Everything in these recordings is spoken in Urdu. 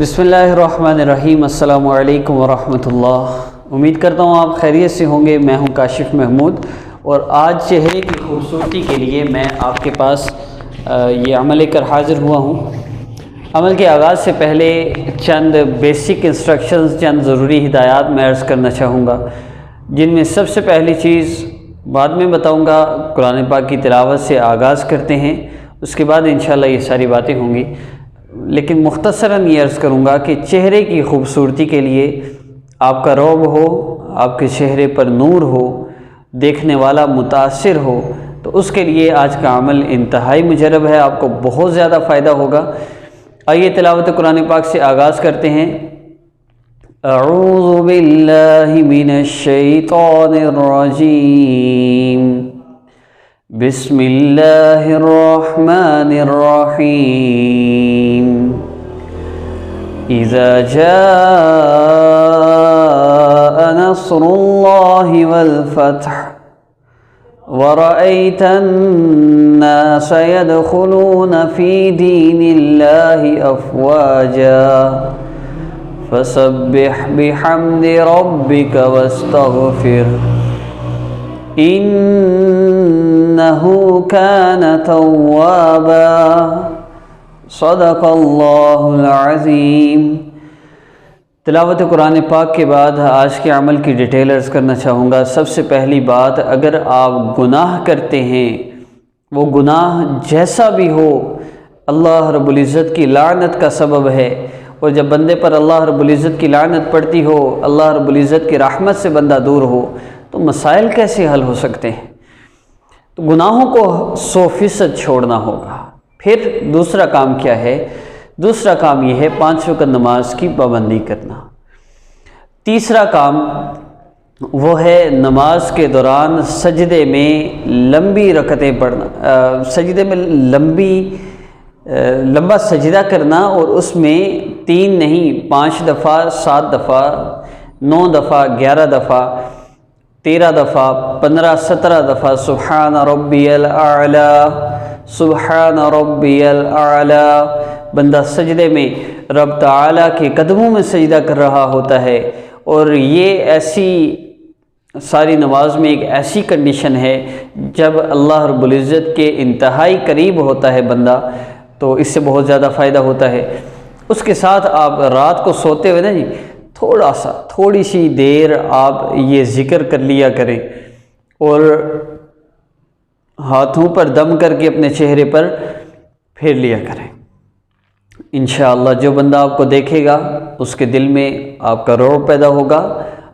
بسم اللہ الرحمن الرحیم۔ السلام علیکم ورحمۃ اللہ۔ امید کرتا ہوں آپ خیریت سے ہوں گے۔ میں ہوں کاشف محمود، اور آج چہرے کی خوبصورتی کے لیے میں آپ کے پاس یہ عمل لے کر حاضر ہوا ہوں۔ عمل کے آغاز سے پہلے چند بیسک انسٹرکشنز، چند ضروری ہدایات میں عرض کرنا چاہوں گا، جن میں سب سے پہلی چیز بعد میں بتاؤں گا۔ قرآن پاک کی تلاوت سے آغاز کرتے ہیں، اس کے بعد انشاءاللہ یہ ساری باتیں ہوں گی، لیکن مختصراً یہ عرض کروں گا کہ چہرے کی خوبصورتی کے لیے آپ کا رعب ہو، آپ کے چہرے پر نور ہو، دیکھنے والا متاثر ہو، تو اس کے لیے آج کا عمل انتہائی مجرب ہے، آپ کو بہت زیادہ فائدہ ہوگا۔ آئیے تلاوت قرآن پاک سے آغاز کرتے ہیں۔ اعوذ باللہ من الشیطان الرجیم، بسم اللہ الرحمن الرحیم۔ اذا جاء نصر اللہ والفتح ورأيت الناس يدخلون في دين الله أفواجا فسبح بحمد ربك واستغفر إنه كان توابا صدق اللہ العظیم۔ تلاوت قرآن پاک کے بعد آج کے عمل کی ڈیٹیل عرض کرنا چاہوں گا۔ سب سے پہلی بات، اگر آپ گناہ کرتے ہیں، وہ گناہ جیسا بھی ہو اللہ رب العزت کی لعنت کا سبب ہے، اور جب بندے پر اللہ رب العزت کی لعنت پڑتی ہو، اللہ رب العزت کی رحمت سے بندہ دور ہو، تو مسائل کیسے حل ہو سکتے ہیں؟ تو گناہوں کو 100% چھوڑنا ہوگا۔ پھر دوسرا کام کیا ہے؟ دوسرا کام یہ ہے 5 وقت نماز کی پابندی کرنا۔ تیسرا کام وہ ہے نماز کے دوران سجدے میں لمبی رکعتیں پڑھنا، سجدے میں لمبا سجدہ کرنا، اور اس میں 3 نہیں 5 دفعہ، 7 دفعہ، 9 دفعہ، 11 دفعہ، 13 دفعہ، 15، 17 دفعہ سبحان ربی الاعلی، سبحان ربی الاعلی بندہ سجدے میں رب تعالیٰ کے قدموں میں سجدہ کر رہا ہوتا ہے۔ اور یہ ایسی ساری نماز میں ایک ایسی کنڈیشن ہے جب اللہ رب العزت کے انتہائی قریب ہوتا ہے بندہ، تو اس سے بہت زیادہ فائدہ ہوتا ہے۔ اس کے ساتھ آپ رات کو سوتے ہوئے نا تھوڑی سی دیر آپ یہ ذکر کر لیا کریں، اور ہاتھوں پر دم کر کے اپنے چہرے پر پھیر لیا کریں۔ انشاءاللہ جو بندہ آپ کو دیکھے گا اس کے دل میں آپ کا رعب پیدا ہوگا،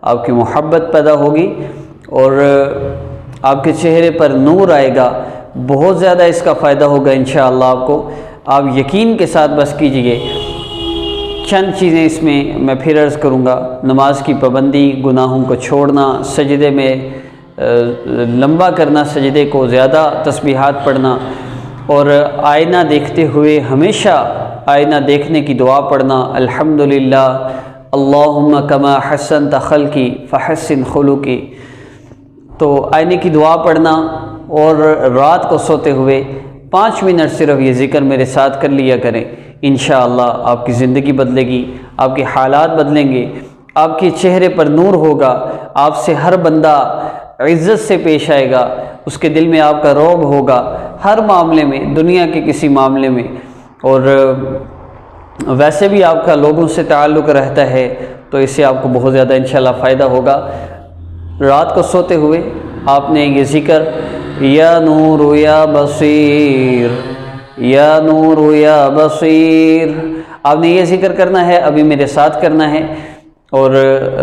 آپ کی محبت پیدا ہوگی، اور آپ کے چہرے پر نور آئے گا۔ بہت زیادہ اس کا فائدہ ہوگا انشاءاللہ آپ کو۔ آپ یقین کے ساتھ بس کیجئے۔ چند چیزیں اس میں پھر عرض کروں گا۔ نماز کی پابندی، گناہوں کو چھوڑنا، سجدے میں لمبا کرنا، سجدے کو زیادہ تسبیحات پڑھنا، اور آئینہ دیکھتے ہوئے ہمیشہ آئینہ دیکھنے کی دعا پڑھنا، الحمدللہ اللہم کما حسنت خلقی فحسن خلقی۔ تو آئینے کی دعا پڑھنا، اور رات کو سوتے ہوئے 5 منٹ صرف یہ ذکر میرے ساتھ کر لیا کریں۔ انشاءاللہ آپ کی زندگی بدلے گی، آپ کے حالات بدلیں گے، آپ کے چہرے پر نور ہوگا، آپ سے ہر بندہ عزت سے پیش آئے گا، اس کے دل میں آپ کا رعب ہوگا ہر معاملے میں، دنیا کے کسی معاملے میں، اور ویسے بھی آپ کا لوگوں سے تعلق رہتا ہے، تو اس سے آپ کو بہت زیادہ انشاءاللہ فائدہ ہوگا۔ رات کو سوتے ہوئے آپ نے یہ ذکر یا نور یا بصیر، یا نور یا بصیر، آپ نے یہ ذکر کرنا ہے، ابھی میرے ساتھ کرنا ہے، اور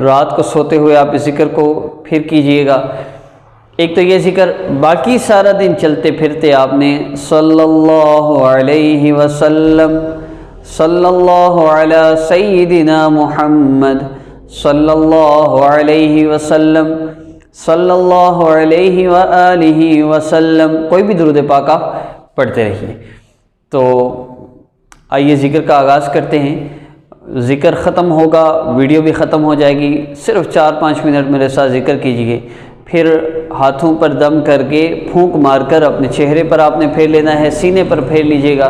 رات کو سوتے ہوئے آپ اس ذکر کو پھر کیجئے گا۔ ایک تو یہ ذکر، باقی سارا دن چلتے پھرتے آپ نے صلی اللہ علیہ وسلم، صلی اللہ علی سیدنا محمد، صلی اللہ علیہ وسلم، صلی اللہ علیہ وآلہ وسلم، کوئی بھی درود پاک آپ پڑھتے رہیے۔ تو آئیے ذکر کا آغاز کرتے ہیں۔ ذکر ختم ہوگا، ویڈیو بھی ختم ہو جائے گی، صرف 4-5 منٹ میرے ساتھ ذکر کیجیے، پھر ہاتھوں پر دم کر کے پھونک مار کر اپنے چہرے پر آپ نے پھیر لینا ہے، سینے پر پھیر لیجئے گا،